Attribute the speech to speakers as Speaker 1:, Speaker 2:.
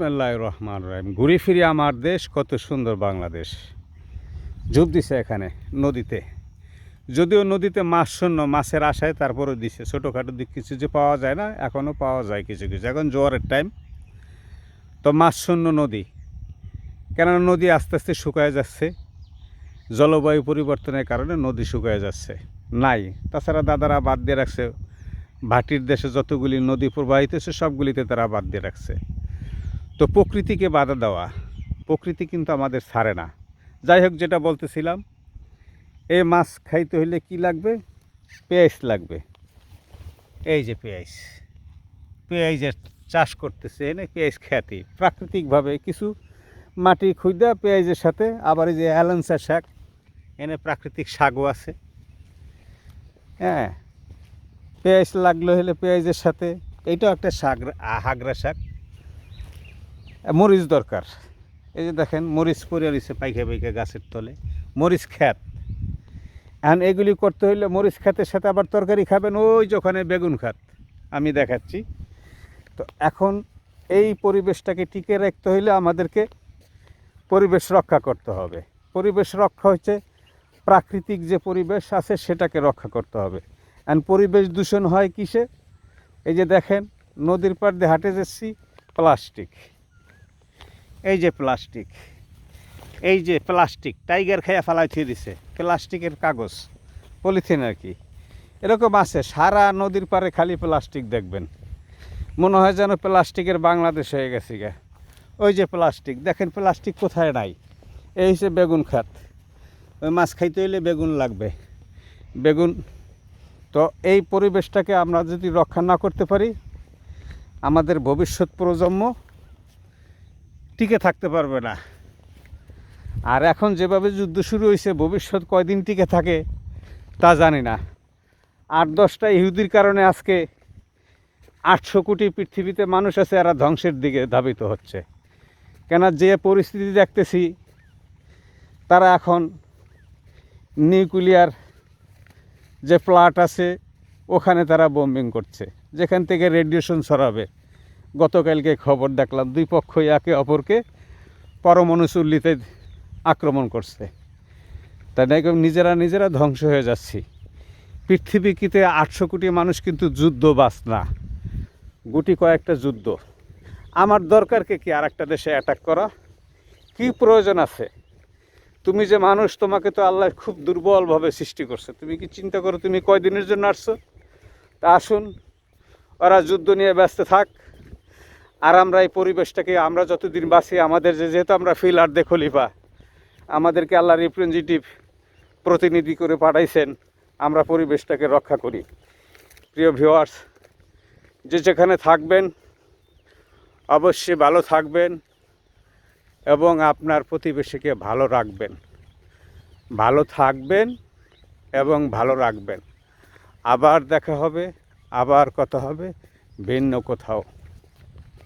Speaker 1: বিসমিল্লাহির রহমানির রহিম। ঘুরে ফিরে আমার দেশ, কত সুন্দর বাংলাদেশ। ঝুপ দিছে এখানে নদীতে, যদিও নদীতে মাছ শূন্য, মাছের আশায় তারপরেও দিছে। ছোটোখাটো দিক কিছু যে পাওয়া যায় না, এখনও পাওয়া যায় কিছু কিছু। এখন জোয়ারের টাইম, তো মাছ শূন্য নদী। কেননা নদী আস্তে আস্তে শুকায় যাচ্ছে, জলবায়ু পরিবর্তনের কারণে নদী শুকায় যাচ্ছে, নাই। তাছাড়া দাদারা বাদ দিয়ে রাখছে, ভাটির দেশে যতগুলি নদী প্রবাহিত হচ্ছে সবগুলিতে তারা বাদ দিয়ে রাখছে। তো প্রকৃতিকে বাধা দেওয়া, প্রকৃতি কিন্তু আমাদের ছাড়ে না। যাই হোক, যেটা বলতেছিলাম, এই মাছ খাইতে হইলে কি লাগবে? পেঁয়াজ লাগবে। এই যে পেঁয়াজ, পেঁয়াজের চাষ করতেছে, এনে পেঁয়াজ খ্যাতি প্রাকৃতিকভাবে কিছু মাটি খুঁজা পেঁয়াজের সাথে। আবার এই যে অ্যালেন্সা শাক, এনে প্রাকৃতিক শাকও আছে। হ্যাঁ, পেঁয়াজ লাগলো হলে পেঁয়াজের সাথে এইটাও একটা শাক, হাগরা শাক। মরিচ দরকার, এই যে দেখেন মরিচ পড়ে রয়েছে পাইকা পাইকা গাছের তলে, মরিচ খ্যাত। এখন এগুলি করতে হইলে মরিচ খাতের সাথে আবার তরকারি খাবেন, ওই যে ওখানে বেগুন খাত আমি দেখাচ্ছি। তো এখন এই পরিবেশটাকে টিকে রাখতে হইলে আমাদেরকে পরিবেশ রক্ষা করতে হবে। পরিবেশ রক্ষা হচ্ছে প্রাকৃতিক যে পরিবেশ আছে সেটাকে রক্ষা করতে হবে। এখন পরিবেশ দূষণ হয় কিসে? এই যে দেখেন নদীর পাড় দিয়ে হাঁটে যাচ্ছি, প্লাস্টিক, এই যে প্লাস্টিক, এই যে প্লাস্টিক টাইগার খেয়ে ফেলাই থিয়ে দিছে, প্লাস্টিকের কাগজ, পলিথিন আর কি। এরকম আছে, সারা নদীর পাড়ে খালি প্লাস্টিক দেখবেন, মনে হয় যেন প্লাস্টিকের বাংলাদেশ হয়ে গেছে গা। ওই যে প্লাস্টিক, দেখেন প্লাস্টিক কোথায় নাই। এই হচ্ছে বেগুন খাত, ওই মাছ খাইতে হইলে বেগুন লাগবে, বেগুন। তো এই পরিবেশটাকে আমরা যদি রক্ষা না করতে পারি, আমাদের ভবিষ্যৎ প্রজন্ম টিকে থাকতে পারবে না। আর এখন যেভাবে যুদ্ধ শুরু হয়েছে, ভবিষ্যৎ কয়দিন টিকে থাকে তা জানি না। 8-10টা ইহুদির কারণে আজকে 800 কোটি পৃথিবীতে মানুষ আছে, এরা ধ্বংসের দিকে ধাবিত হচ্ছে। কেন, যে পরিস্থিতি দেখতেছি, তারা এখন নিউক্লিয়ার যে প্লান্ট আছে ওখানে তারা বোম্বিং করছে, যেখান থেকে রেডিয়েশন ছড়াবে। গতকালকে খবর দেখলাম, দুই পক্ষই একে অপরকে পরমাণু চুল্লিতে আক্রমণ করছে। তাই না, নিজেরা ধ্বংস হয়ে যাচ্ছি। পৃথিবীতে 800 কোটি মানুষ কিন্তু যুদ্ধ বাস না, গুটি কয়েকটা যুদ্ধ। আমার দরকারকে কি আর একটা দেশে অ্যাটাক করা? কি প্রয়োজন আছে? তুমি যে মানুষ, তোমাকে তো আল্লাহ খুব দুর্বলভাবে সৃষ্টি করছে। তুমি কি চিন্তা করো তুমি কয়দিনের জন্য আসছো? তা আসুন, ওরা যুদ্ধ নিয়ে ব্যস্ত থাক, আর আমরা এই পরিবেশটাকে, আমরা যতদিন বাঁচি, আমাদের যেহেতু আমরা ফিলার দে খলিফা, আমাদেরকে আল্লাহ রিপ্রেজেন্টেটিভ প্রতিনিধি করে পাঠাইছেন, আমরা পরিবেশটাকে রক্ষা করি। প্রিয় ভিউয়ার্স, যে যেখানে থাকবেন অবশ্যই ভালো থাকবেন এবং আপনার প্রতিবেশীকে ভালো রাখবেন, ভালো থাকবেন এবং ভালো রাখবেন। আবার দেখা হবে, আবার কথা হবে ভিন্ন কোথাও।